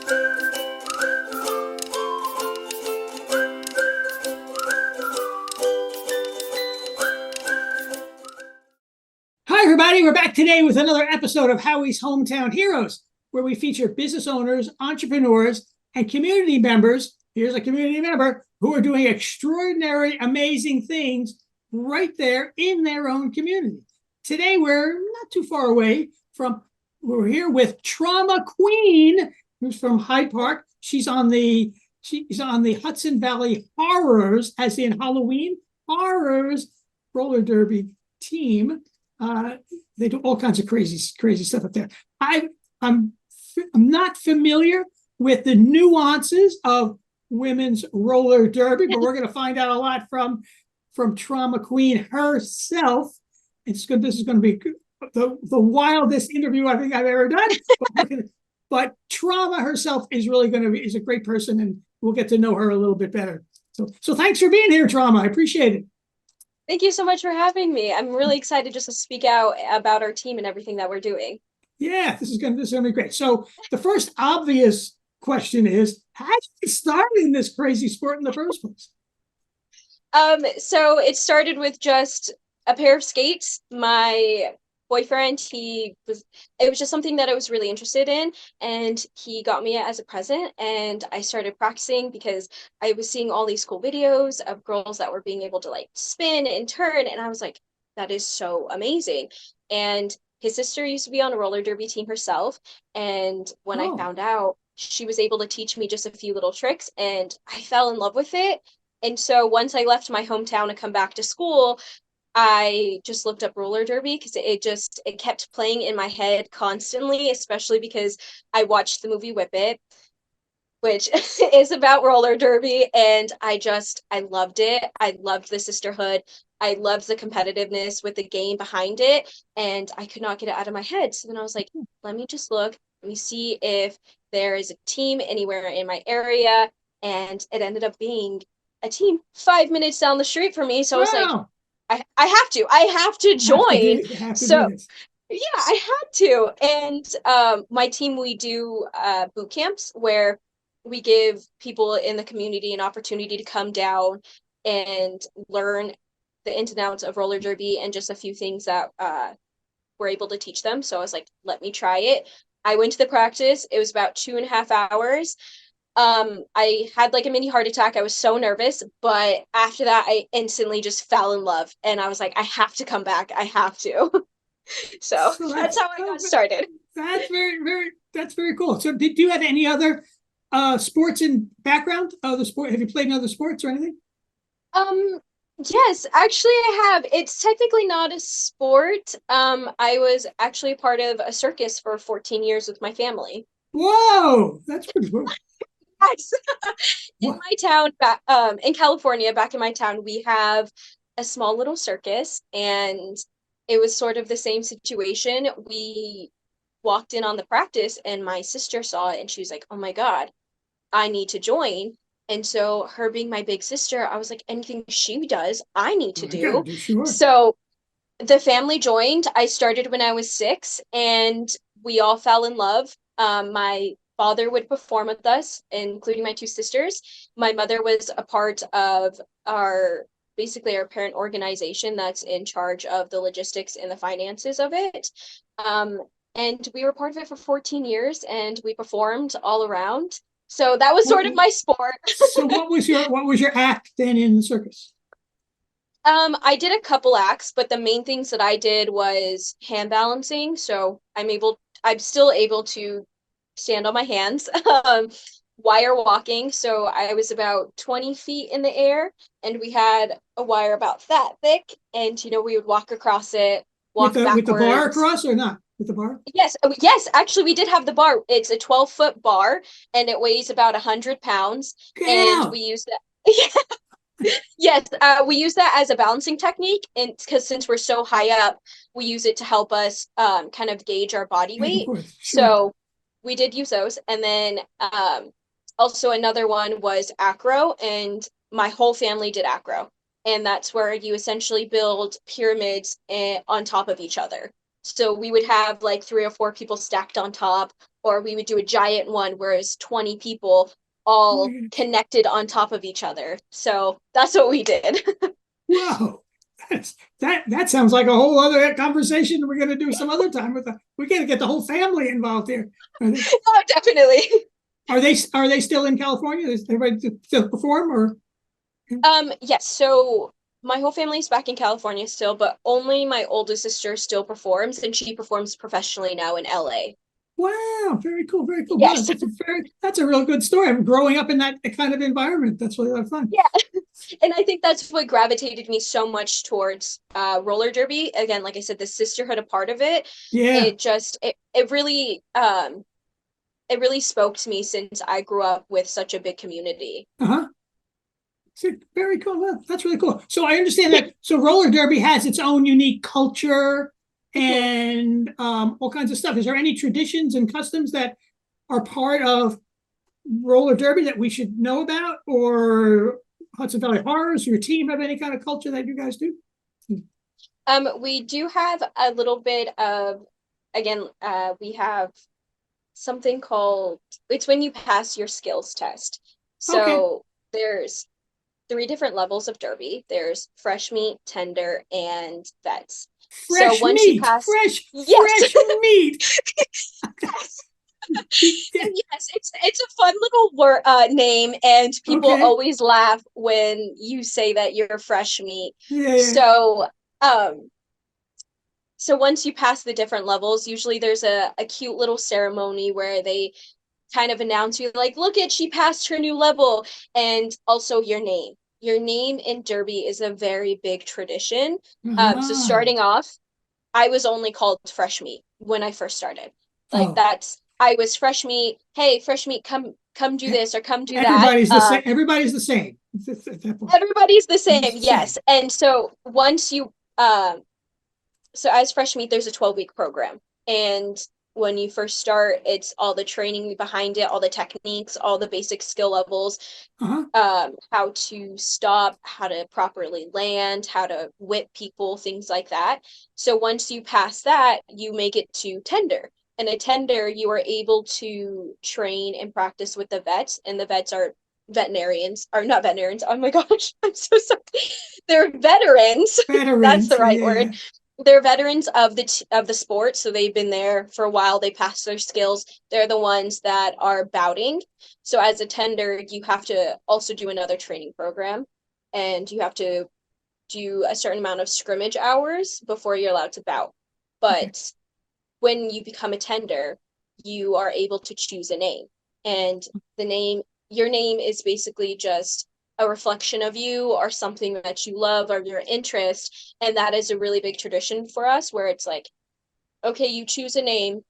Hi, everybody. We're back today with another episode of Howie's Hometown Heroes, where we feature business owners, entrepreneurs, and community members. Here's a community member who are doing extraordinary, amazing things right there in their own community. Today, we're not too far away from, we're here with Trauma Queen, who's from Hyde Park. She's on the Hudson Valley Horrors, as in Halloween Horrors roller derby team. They do all kinds of crazy stuff up there. I'm not familiar with the nuances of women's roller derby, but we're going to find out a lot from Trauma Queen herself. This is going to be the wildest interview I think I've ever done. But Trauma herself is really is a great person, and we'll get to know her a little bit better. So thanks for being here, Trauma. I appreciate it. Thank you so much for having me. I'm really excited just to speak out about our team and everything that we're doing. Yeah, this is gonna be great. So the first obvious question is, how did you start in this crazy sport in the first place? So it started with just a pair of skates. My boyfriend, it was just something that I was really interested in, and he got me it as a present, and I started practicing because I was seeing all these cool videos of girls that were being able to like spin and turn, and I was like, that is so amazing. And his sister used to be on a roller derby team herself, and when I found out, she was able to teach me just a few little tricks, and I fell in love with it. And so once I left my hometown to come back to school, I just looked up roller derby because it kept playing in my head constantly, especially because I watched the movie Whip It, which is about roller derby, and I loved it. I loved the sisterhood. I loved the competitiveness with the game behind it, and I could not get it out of my head. So then I was like, let me just look, let me see if there is a team anywhere in my area, and it ended up being a team 5 minutes down the street from me. So I was like, I have to join. So yeah, I had to. And my team, we do boot camps where we give people in the community an opportunity to come down and learn the ins and outs of roller derby and just a few things that we're able to teach them. So I was like, let me try it. I went to the practice. It was about 2.5 hours. I had like a mini heart attack. I was so nervous, but after that, I instantly just fell in love, and I was like, I have to come back. I have to. So that's how I got started. That's very cool. So did you have any other sports in background? Other sport? Have you played in other sports or anything? Yes, actually I have. It's technically not a sport. I was actually a part of a circus for 14 years with my family. Whoa, that's pretty cool. Yes. In my town, in California, back in my town, we have a small little circus, and it was sort of the same situation. We walked in on the practice, and my sister saw it, and she was like, "Oh my God, I need to join." And so, her being my big sister, I was like, anything she does, I need to do. Sure. So the family joined. I started when I was 6, and we all fell in love. My father would perform with us, including my 2 sisters. My mother was a part of basically our parent organization that's in charge of the logistics and the finances of it. And we were part of it for 14 years, and we performed all around. So that was sort of my sport. So what was your act then in the circus? I did a couple acts, but the main things that I did was hand balancing. So I'm still able to stand on my hands. Wire walking. So I was about 20 feet in the air, and we had a wire about that thick, and we would walk across it, walk backwards. With the bar across or not? With the bar? Yes, actually we did have the bar. It's a 12-foot bar, and it weighs about 100 pounds. And we use that. Yes, we use that as a balancing technique, and because since we're so high up, we use it to help us kind of gauge our body weight. Sure. So we did use those, and then also another one was acro, and my whole family did acro, and that's where you essentially build pyramids on top of each other. So we would have like 3 or 4 people stacked on top, or we would do a giant one where it's 20 people all connected on top of each other. So that's what we did. Wow. That sounds like a whole other conversation we're going to do some other time with we got to get the whole family involved here. Oh, definitely. Are they still in California? Is everybody still perform or? Yes, so my whole family's back in California still, but only my oldest sister still performs, and she performs professionally now in LA. Wow, very cool, very cool. Wow, Yes. that's a real good story. I'm growing up in that kind of environment. That's really a lot of fun. Yeah. And I think that's what gravitated me so much towards roller derby. Again, like I said, the sisterhood, a part of it. Yeah. It really spoke to me since I grew up with such a big community. Uh-huh. Very cool. That's really cool. So I understand that. So roller derby has its own unique culture and all kinds of stuff. Is there any traditions and customs that are part of roller derby that we should know about, or Hudson Valley Horrors? Your team have any kind of culture that you guys do? We do have a little bit of, again, we have something called, it's when you pass your skills test. So there's 3 different levels of derby. There's fresh meat, tender, and vets. Fresh so once meat, you pass, fresh meat. Yes. Yes, it's a fun little word name, and people always laugh when you say that you're fresh meat. Yeah. So once you pass the different levels, usually there's a cute little ceremony where they kind of announce you, like, look at, she passed her new level, and also your name. Your name in derby is a very big tradition. So starting off, I was only called fresh meat when I first started. Like I was fresh meat. Hey, fresh meat, come do this or come do that. Everybody's the same. Everybody's the same. Everybody's the same. Yes. And so once you, so as fresh meat, there's a 12-week program. And when you first start, it's all the training behind it, all the techniques, all the basic skill levels, how to stop, how to properly land, how to whip people, things like that. So once you pass that, you make it to tender. And a tender, you are able to train and practice with the vets, and the vets are veterinarians, or not veterinarians. Oh my gosh, I'm so sorry. They're veterans. That's the right word. They're veterans of the sport, so they've been there for a while. They passed their skills. They're the ones that are bouting. So as a tender, you have to also do another training program, and you have to do a certain amount of scrimmage hours before you're allowed to bout. But when you become a tender, you are able to choose a name, and your name is basically just a reflection of you or something that you love or your interest. And that is a really big tradition for us, where it's like, okay, you choose a name,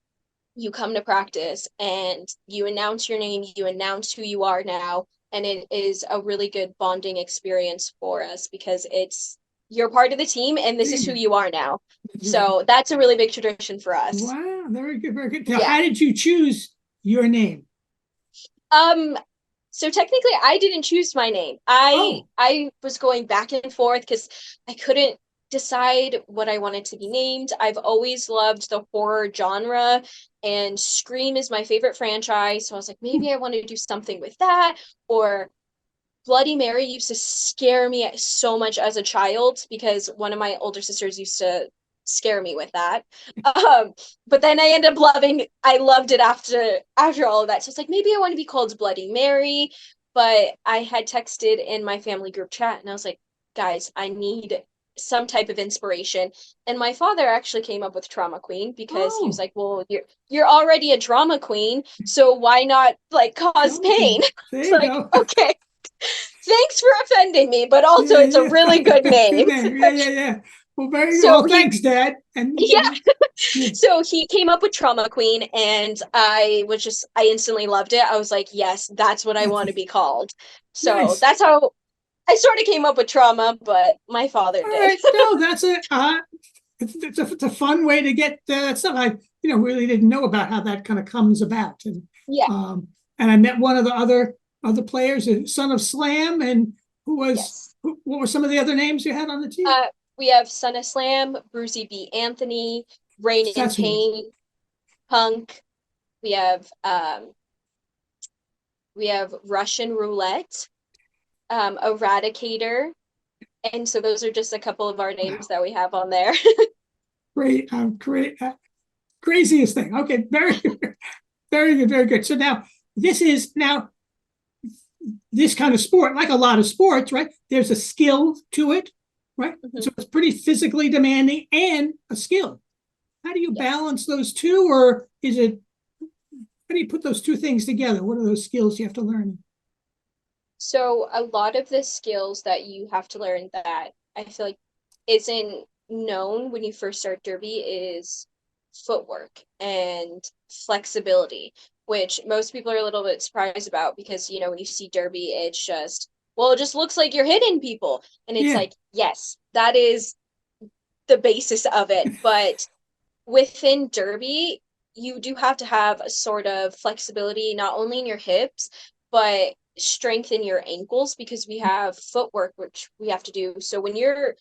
you come to practice, and you announce your name, you announce who you are now. And it is a really good bonding experience for us, because you're part of the team and this is who you are now. So that's a really big tradition for us. Wow, very good, very good. Now, how did you choose your name? So technically, I didn't choose my name. I was going back and forth because I couldn't decide what I wanted to be named. I've always loved the horror genre, and Scream is my favorite franchise. So I was like, maybe I want to do something with that. Or Bloody Mary used to scare me so much as a child, because one of my older sisters used to scare me with that. But then I ended up I loved it after all of that. So it's like, maybe I want to be called Bloody Mary. But I had texted in my family group chat, and I was like, guys, I need some type of inspiration. And my father actually came up with Trauma Queen, because he was like, well, you're already a drama queen, so why not like cause pain? It's like, okay, thanks for offending me, but also it's a really good name. Yeah. Well, very well. Thanks, Dad. And so he came up with Trauma Queen, and I instantly loved it. I was like, yes, that's what I want to be called. So that's how I sort of came up with Trauma, but my father did. Right. No, that's it's a fun way to get stuff. I really didn't know about how that kind of comes about. And and I met one of the other players, Son of Slam, and what were some of the other names you had on the team? We have Son of Slam, Brucey B. Anthony, Rain in Pain, Punk. We have Russian roulette, eradicator, and so those are just a couple of our names Wow. that we have on there. Great, craziest thing. Okay, very, very good, very good. So now this is now this kind of sport, like a lot of sports, right? There's a skill to it, right? Mhm. So it's pretty physically demanding and a skill. How do you Yes. balance those two, or is it how do you put those two things together? What are those skills you have to learn? So a lot of the skills that you have to learn that I feel like isn't known when you first start derby is footwork and flexibility, which most people are a little bit surprised about because, when you see derby, it's just, well, it just looks like you're hitting people. And it's Yeah. like, yes, that is the basis of it. But within derby, you do have to have a sort of flexibility, not only in your hips, but strengthen your ankles because we have footwork, which we have to do. So when you're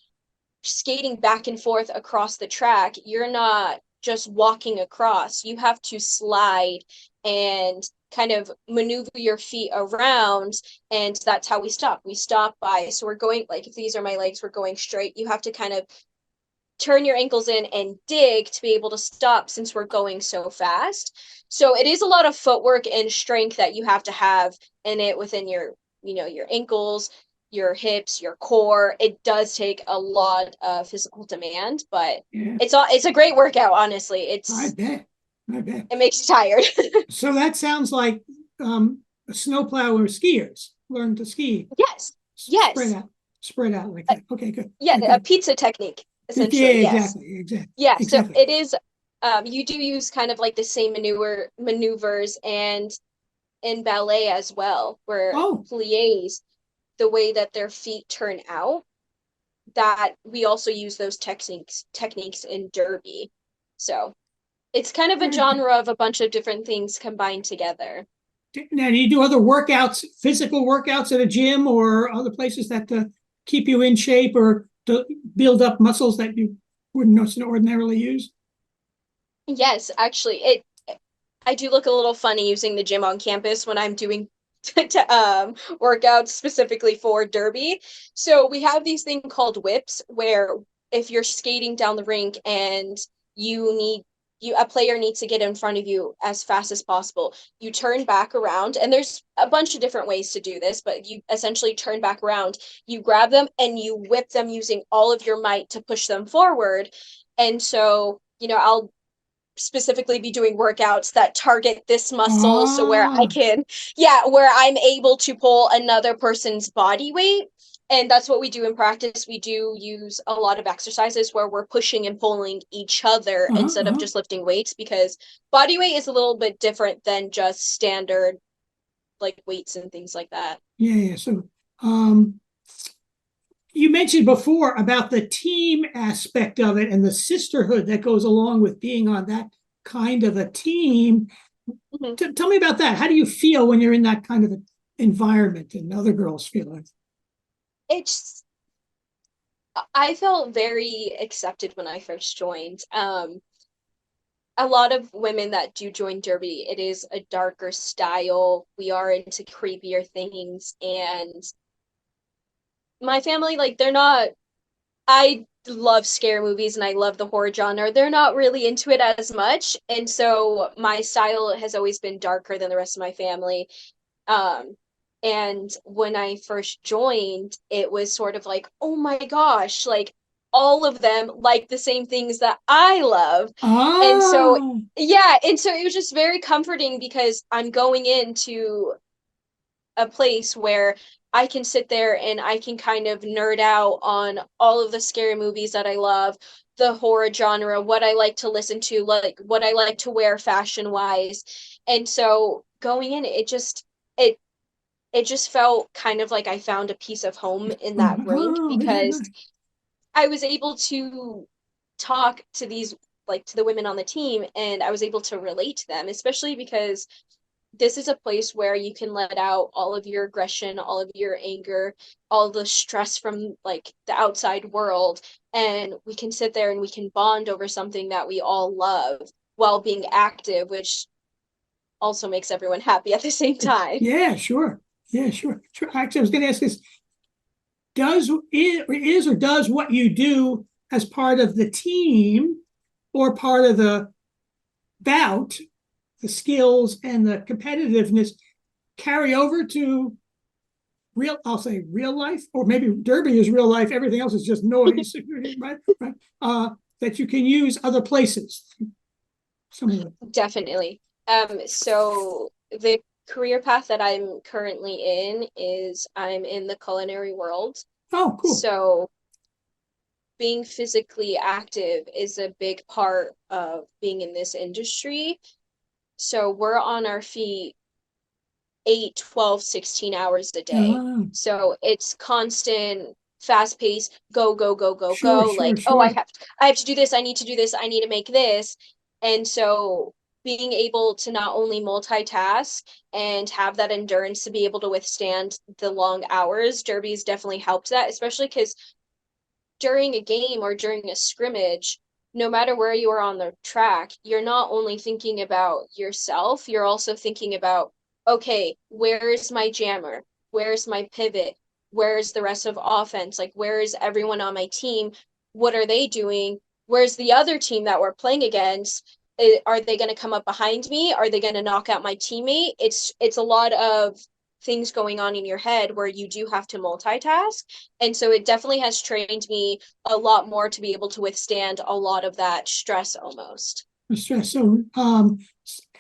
skating back and forth across the track, you're not just walking across. You have to slide and kind of maneuver your feet around. And that's how we stop. We stop by, so we're going, like, if these are my legs, we're going straight. You have to kind of turn your ankles in and dig to be able to stop since we're going so fast. So it is a lot of footwork and strength that you have to have in it within your ankles, your hips, your core. It does take a lot of physical demand, but Yeah, it's a great workout, honestly. I It's bet. I bet. it makes you tired. So that sounds like a snowplow or skiers learn to ski, Yes. spread Yes. out, spread out like that. Okay, good, Yeah, good, a good. pizza technique, Yeah, essentially. Yes. exactly, exactly, Yeah, so exactly. it is you do use kind of like the same maneuvers and in ballet as well, where Oh, pliés, the way that their feet turn out, that we also use those techniques in derby. So it's kind of a very good. genre of a bunch of different things combined together. Now, do you do other workouts, physical workouts at a gym or other places that keep you in shape or to build up muscles that you wouldn't ordinarily use? Yes, actually, it I do look a little funny using the gym on campus when I'm doing workouts specifically for derby. So we have these things called whips where if you're skating down the rink and you need a player needs to get in front of you as fast as possible. You turn back around, and there's a bunch of different ways to do this, but you essentially turn back around, you grab them and you whip them using all of your might to push them forward. And so, I'll specifically be doing workouts that target this muscle, so where I Ah, can, yeah, where I'm able to pull another person's body weight. And that's what we do in practice. We do use a lot of exercises where we're pushing and pulling each other uh-huh, instead of uh-huh. just lifting weights, because body weight is a little bit different than just standard like weights and things like that. Yeah, yeah. So, um, you mentioned before about the team aspect of it and the sisterhood that goes along with being on that kind of a team. Mm-hmm. Tell me about that. How do you feel when you're in that kind of environment and other girls feel it? It's I felt very accepted when I first joined. A lot of women that do join derby, it is a darker style. We are into creepier things, and my family, like, they're not. I love scare movies and I love the horror genre. They're not really into it as much, and so my style has always been darker than the rest of my family. Um, and when I first joined, it was sort of like, oh my gosh, like all of them like the same things that I love. And so, Ah, yeah, and so it was just very comforting because I'm going into a place where I can sit there and I can kind of nerd out on all of the scary movies that I love, the horror genre, what I like to listen to, like what I like to wear fashion wise. And so going in, it it just felt kind of like I found a piece of home in that rink oh, yeah, because nice. I was able to talk to these, like, to the women on the team, and I was able to relate to them, especially because this is a place where you can let out all of your aggression, all of your anger, all the stress from like the outside world, and we can sit there and we can bond over something that we all love while being active, which also makes everyone happy at the same time. Yeah, sure. Yeah, sure. Sure. Actually, I was going to ask this: does what you do as part of the team or part of the bout, the skills and the competitiveness carry over to real, I'll say real life, or maybe Derby is real life, everything else is just noise, right? Right. That you can use other places. Something like that. Definitely. So the career path that I'm currently in is I'm in the culinary world. Oh, cool. So being physically active is a big part of being in this industry. So we're on our feet 8, 12, 16 hours a day. Ah, So it's constant, fast pace, go, go, go, go, sure, go. sure, Like, oh, sure. I have to do this, I need to do this, I need to make this. And so being able to not only multitask and have that endurance to be able to withstand the long hours, Derby's definitely helped that, especially because during a game or during a scrimmage, no matter where you are on the track, you're not only thinking about yourself, you're also thinking about, okay, where's my jammer? Where's my pivot? Where's the rest of offense? Like, where is everyone on my team? What are they doing? Where's the other team that we're playing against? Are they going to come up behind me? Are they going to knock out my teammate? It's a lot of things going on in your head where you do have to multitask. And so it definitely has trained me a lot more to be able to withstand a lot of that stress almost. Stress.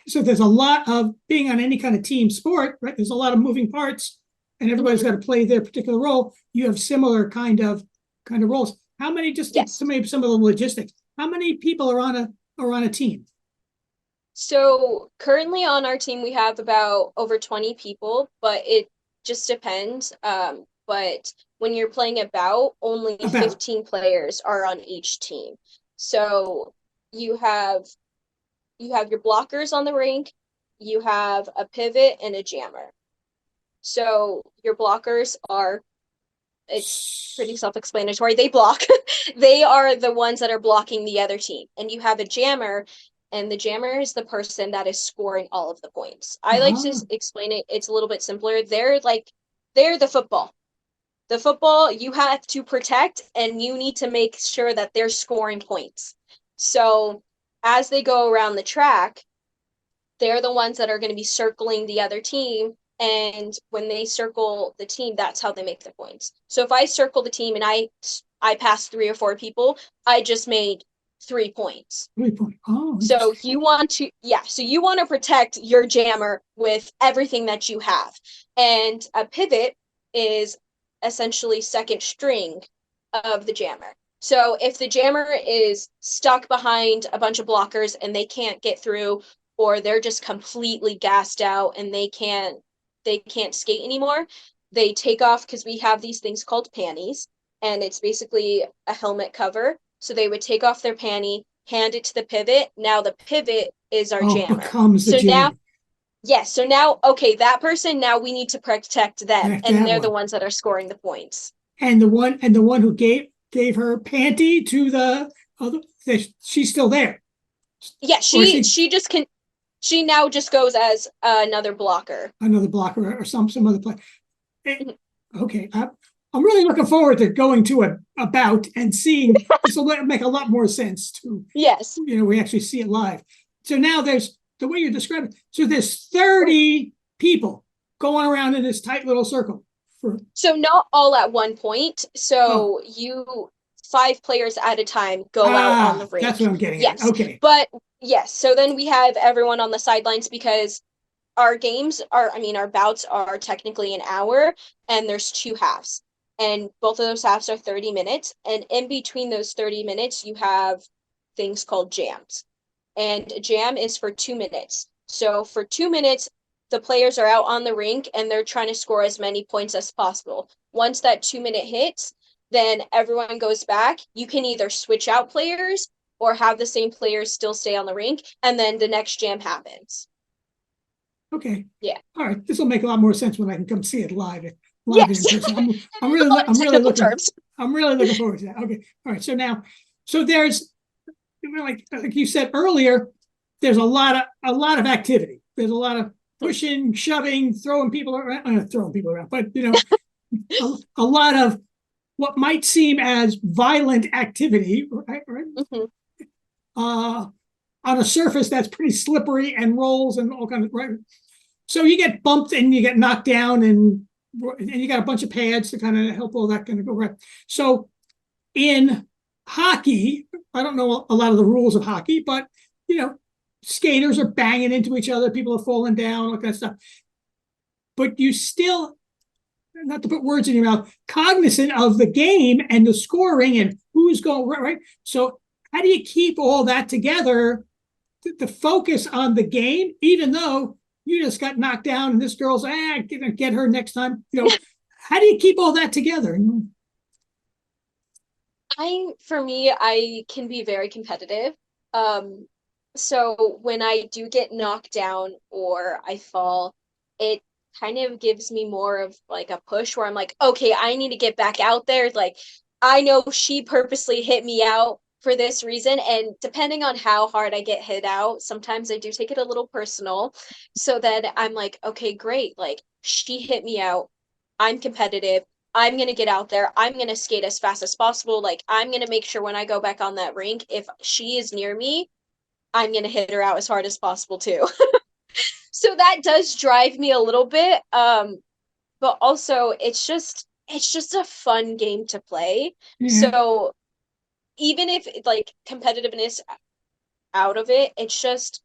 So there's a lot of being on any kind of team sport, right? There's a lot of moving parts, and everybody's Mm-hmm. got to play their particular role. You have similar kind of roles. How many? Just to, Yes. maybe some of the logistics. How many people are on a team? So currently on our team, we have about over 20 people, but it just depends. But when you're playing a bout, only About 15 players are on each team. So you have you have your blockers on the rink, you have a pivot and a jammer. So your blockers are, it's pretty self-explanatory. They block. They are the ones that are blocking the other team. And you have a jammer, and the jammer is the person that is scoring all of the points. I like to ah, explain it. It's a little bit simpler. They're the football. The football you have to protect, and you need to make sure that they're scoring points. So as they go around the track, they're the ones that are going to be circling the other team. And when they circle the team, that's how they make their points. So if I circle the team and I pass 3 or 4 people, I just made 3 points. 3 point. Oh, So interesting. you want to protect your jammer with everything that you have. And a pivot is essentially second string of the jammer. So if the jammer is stuck behind a bunch of blockers and they can't get through, or they're just completely gassed out and they can't skate anymore, they take off, because we have these things called panties, and it's basically a helmet cover. So they would take off their panty, hand it to the pivot. Now the pivot is our Oh, jammer. becomes the So now, jammer. yes, so now, okay, that person, now we need to protect them, That and that they're the one. ones that are scoring the points. And the one who gave her panty to the other, she's still there, Yeah, or is she now just goes as another blocker. another blocker or some other play? Eh, Mhm. Okay, I'm really looking forward to going to a bout and seeing this. Will make a lot more sense to, Yes. we actually see it live. So now there's the way you're describing. So there's 30 people going around in this tight little circle. So not all at one point. Oh, So 5 players at a time go out on the that's rink. what I'm getting at. Yes. Okay. But yes, so then we have everyone on the sidelines, because our bouts are technically an hour, and there's 2 halves. And both of those halves are 30 minutes. And in between those 30 minutes, you have things called jams. And a jam is for 2 minutes. So for 2 minutes, the players are out on the rink and they're trying to score as many points as possible. Once that 2 minute hits, then everyone goes back. You can either switch out players or have the same players still stay on the rink, and then the next jam happens. Okay. Yeah. All right. This will make a lot more sense when I can come see it live Yes. in person. I'm A really lot of I'm really technical looking terms. I'm really looking forward to that. Okay. All right. So there's, like you said earlier, there's a lot of activity. there's a lot of pushing, shoving, throwing people around, but a lot of what might seem as violent activity, right? Mhm. On a surface that's pretty slippery and rolls and all kinds of, right. So you get bumped and you get knocked down, and you got a bunch of pads to kind of help all that kind of go right. So in hockey, I don't know a lot of the rules of hockey, but skaters are banging into each other, people are falling down, all that kind of stuff. But you still, not to put words in your mouth, cognizant of the game and the scoring and who's going right. So how do you keep all that together, the focus on the game, even though you just got knocked down and this girl's gonna get her next time? How do you keep all that together? For me, I can be very competitive. Um, so when I do get knocked down or I fall, it kind of gives me more of like a push where I'm like, okay, I need to get back out there. Like, I know she purposely hit me out for this reason. And depending on how hard I get hit out, sometimes I do take it a little personal. So then I'm like, okay, great. Like, she hit me out. I'm competitive. I'm going to get out there. I'm going to skate as fast as possible. Like, I'm going to make sure when I go back on that rink, if she is near me, I'm going to hit her out as hard as possible too. So that does drive me a little bit. But also it's just a fun game to play. Yeah. So even if like competitiveness out of it, it's just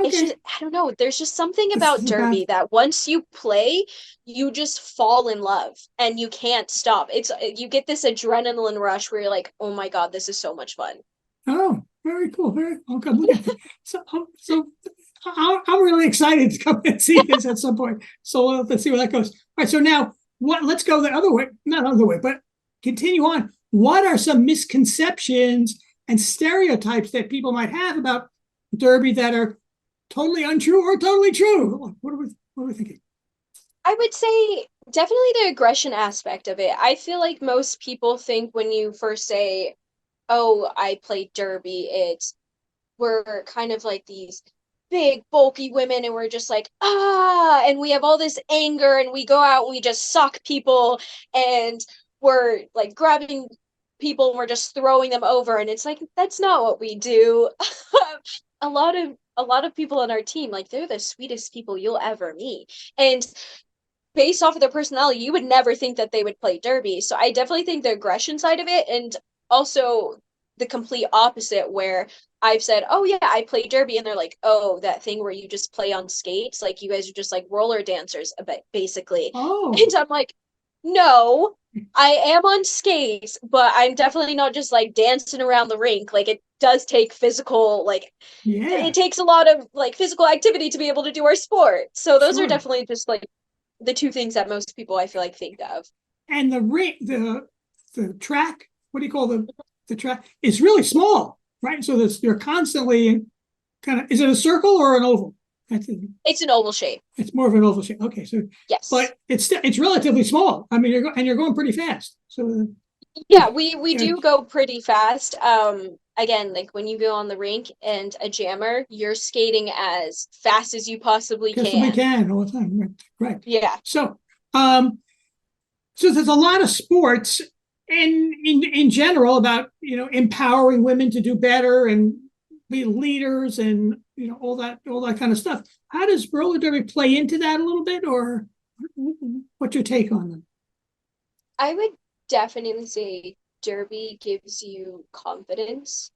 Okay. I don't know, there's just something This about is about derby that once you play, you just fall in love and you can't stop. You get this adrenaline rush where you're like, "Oh my God, this is so much fun." Oh, very cool. Very okay. Look at that. So I'm really excited to come and see this at some point. So let's see where that goes. All right. So now, what? Let's go the other way. Not other way, but continue on. What are some misconceptions and stereotypes that people might have about derby that are totally untrue or totally true? What are we thinking? I would say definitely the aggression aspect of it. I feel like most people think when you first say, "Oh, I play derby," we're kind of like these big bulky women and we're just like and we have all this anger and we go out and we just sock people and we're like grabbing people and we're just throwing them over, and it's like that's not what we do. A lot of people on our team, like, they're the sweetest people you'll ever meet, and based off of their personality, you would never think that they would play derby. So I definitely think the aggression side of it, and also the complete opposite, where I've said, "Oh yeah, I play derby," and they're like, "Oh, that thing where you just play on skates, like you guys are just like roller dancers, a bit, basically." Oh, And I'm like, "No, I am on skates, but I'm definitely not just like dancing around the rink. Like, it does take physical, like yeah, it takes a lot of like physical activity to be able to do our sport." So those are sure. definitely just like the two things that most people I feel like think of. And the ring, the track, what do you call the track? It's really small, right? So this you're constantly kind of. Is it a circle or an oval? That's it. It's an oval shape. It's more of an oval shape. Okay, so Yes. but it's relatively small. I mean, you're going pretty fast. So Yeah, we yeah, do go pretty fast. Again, like when you go on the rink and a jammer, you're skating as fast as you possibly guess we can. can all the time. Right. Right. Yeah. So um, so there's a lot of sports in general about empowering women to do better and be leaders and all that kind of stuff. How does roller derby play into that a little bit, or what's your take on them? I would definitely say derby gives you confidence.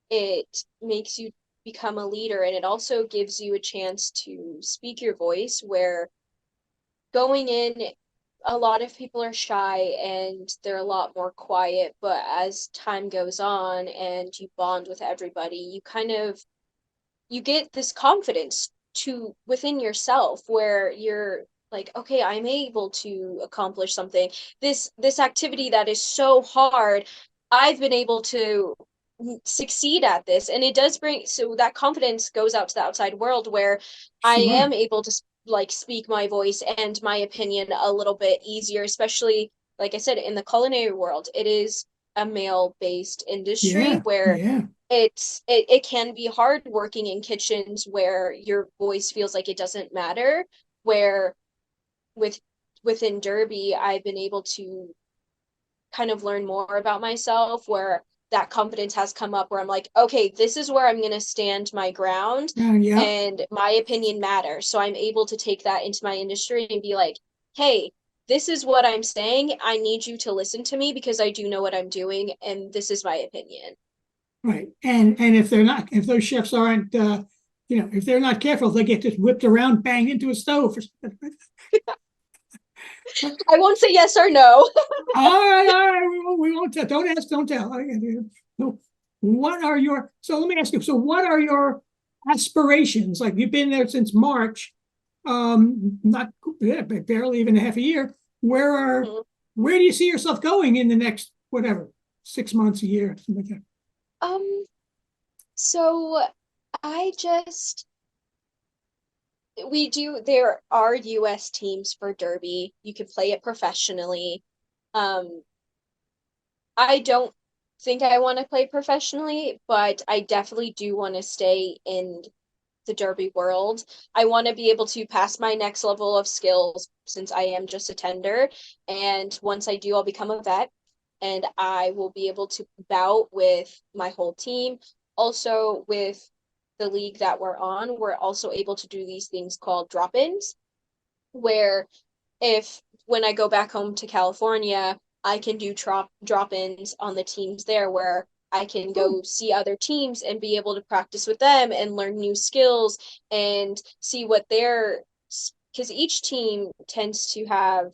It makes you become a leader, and it also gives you a chance to speak your voice, where going in, a lot of people are shy and they're a lot more quiet, but as time goes on and you bond with everybody, you get this confidence to within yourself where you're like, okay, I'm able to accomplish something. This activity that is so hard, I've been able to succeed at this, and it does bring, so that confidence goes out to the outside world where I Sure. am able to like speak my voice and my opinion a little bit easier, especially like I said, in the culinary world. It is a male based industry Yeah. where Yeah. it can be hard working in kitchens where your voice feels like it doesn't matter, where with within Derby I've been able to kind of learn more about myself, where that confidence has come up, where I'm like, okay, this is where I'm going to stand my ground Yeah. and my opinion matters. So I'm able to take that into my industry and be like, hey, this is what I'm saying. I need you to listen to me because I do know what I'm doing and this is my opinion. Right. And if they're not, if those chefs aren't, if they're not careful, they get just whipped around, banged into a stove or something. I won't say yes or no. All right. We won't tell. Don't ask, don't tell. So what are your, so let me ask you, so what are your aspirations? Like you've been there since March, not yeah, barely even a half a year. Mhm. Where do you see yourself going in the next, whatever, 6 months, a year, something like that? Um, so I just we do there are US teams for Derby. You can play it professionally. Um, I don't think I want to play professionally, but I definitely do want to stay in the Derby world. I want to be able to pass my next level of skills since I am just a tender. And once I do, I'll become a vet and I will be able to bout with my whole team. Also, with the league that we're on, we're also able to do these things called drop ins, where if when I go back home to California, I can do drop-ins on the teams there where I can Oh, go see other teams and be able to practice with them and learn new skills and see what their because each team tends to have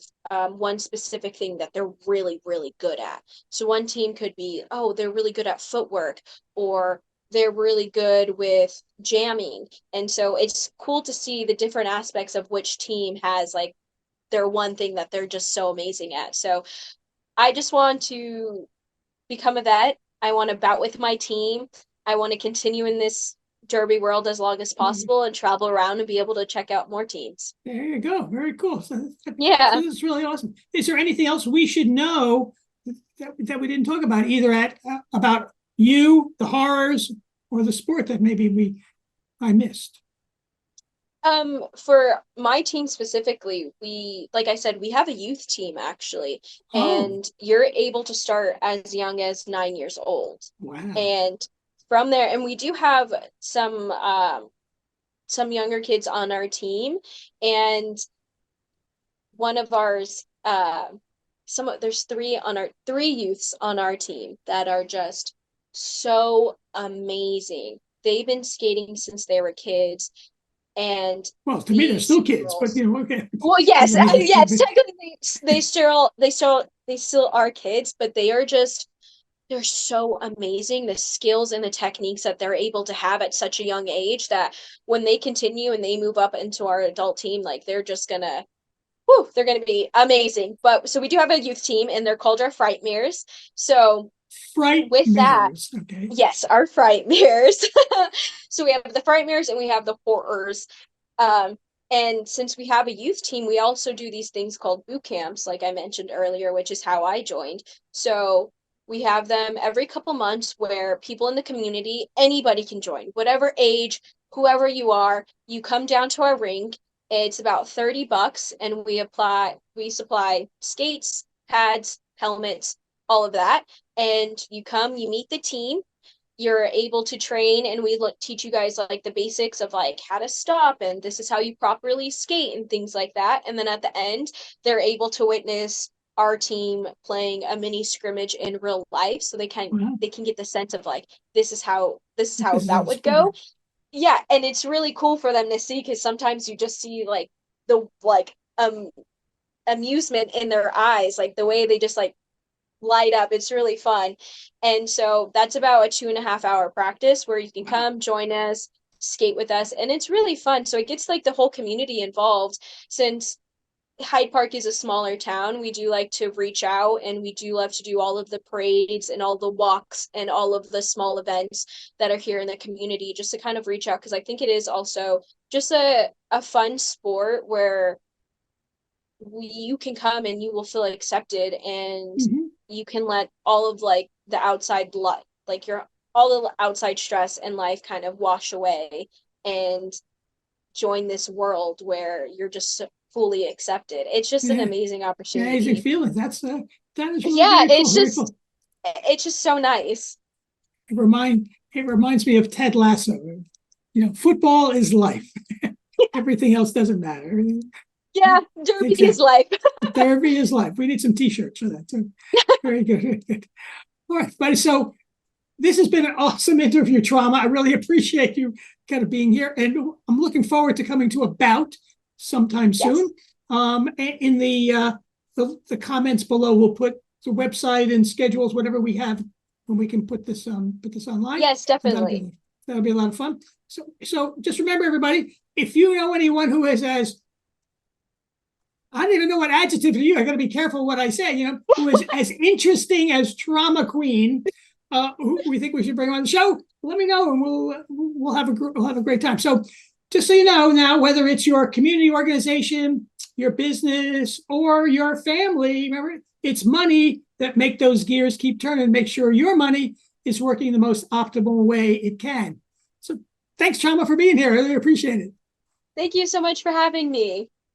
one specific thing that they're really, really good at. So one team could be, oh, they're really good at footwork, or they're really good with jamming. And so it's cool to see the different aspects of which team has like their one thing that they're just so amazing at. So I just want to become a vet. I want to bout with my team. I want to continue in this derby world as long as possible and travel around and be able to check out more teams. there you go. Very cool. So Yeah. this is really awesome. Is there anything else we should know that we didn't talk about, either about you, the horrors, or the sport that maybe I missed? For my team specifically, we, like I said, we have a youth team actually, Oh, and you're able to start as young as 9 years old. wow. And from there, and we do have some younger kids on our team, and one of ours, there's three youths on our team that are just so amazing. They've been skating since they were kids, and Well, to me, they're these still kids, but girls, okay. well, yes, yes, But technically they still are kids, but they're so amazing. The skills and the techniques that they're able to have at such a young age, that when they continue and they move up into our adult team, like they're gonna be amazing. But so we do have a youth team and they're called our Frightmares. So fright with that, mirrors, okay. yes, our Frightmares. So we have the Frightmares and we have the Horrors. Um, and since we have a youth team, we also do these things called boot camps, like I mentioned earlier, which is how I joined. So we have them every couple months where people in the community, anybody can join, whatever age, whoever you are, you come down to our rink. It's about $30 and we supply skates, pads, helmets, all of that. And you come, you meet the team, you're able to train, and we teach you guys like the basics of like how to stop and this is how you properly skate and things like that. And then at the end, they're able to witness our team playing a mini scrimmage in real life, so Well, they can get the sense of like this is how this is how that the would sport. go. Yeah, and it's really cool for them to see because sometimes you just see like the amusement in their eyes, like the way they just like light up. It's really fun. And so that's about a 2.5 hour practice where you can Wow. come join us, skate with us, and it's really fun. So it gets like the whole community involved. Since Hyde Park is a smaller town, we do like to reach out and we do love to do all of the parades and all the walks and all of the small events that are here in the community just to kind of reach out because I think it is also just a fun sport where you can come and you will feel accepted and Mhm. you can let all of like the outside blood, like all the outside stress in life kind of wash away and join this world where you're just fully accepted. It's just an Yeah, amazing amazing opportunity. feeling. That is really Yeah, very cool. Very cool. it's just so nice. It reminds me of Ted Lasso. Football is life. Everything else doesn't matter. Yeah, derby is Exactly. life. Therapy is life. We need some T-shirts for that too. Very good. Very good. All right, buddy. So this has been an awesome interview, Trauma. I really appreciate you kind of being here, and I'm looking forward to coming to a bout sometime Yes. soon. In the comments below, we'll put the website and schedules, whatever we have, when we can put this online. Yes, And definitely. that'll be a lot of fun. So just remember, everybody, if you know anyone who is as I don't even know what adjective to use. I got to be careful what I say. Who is as interesting as Trauma Queen, who we think we should bring on the show. Let me know, and we'll have a great time. So, just so you know now, whether it's your community organization, your business, or your family, remember it's money that make those gears keep turning. Make sure your money is working the most optimal way it can. So, thanks, Trauma, for being here. I really appreciate it. Thank you so much for having me.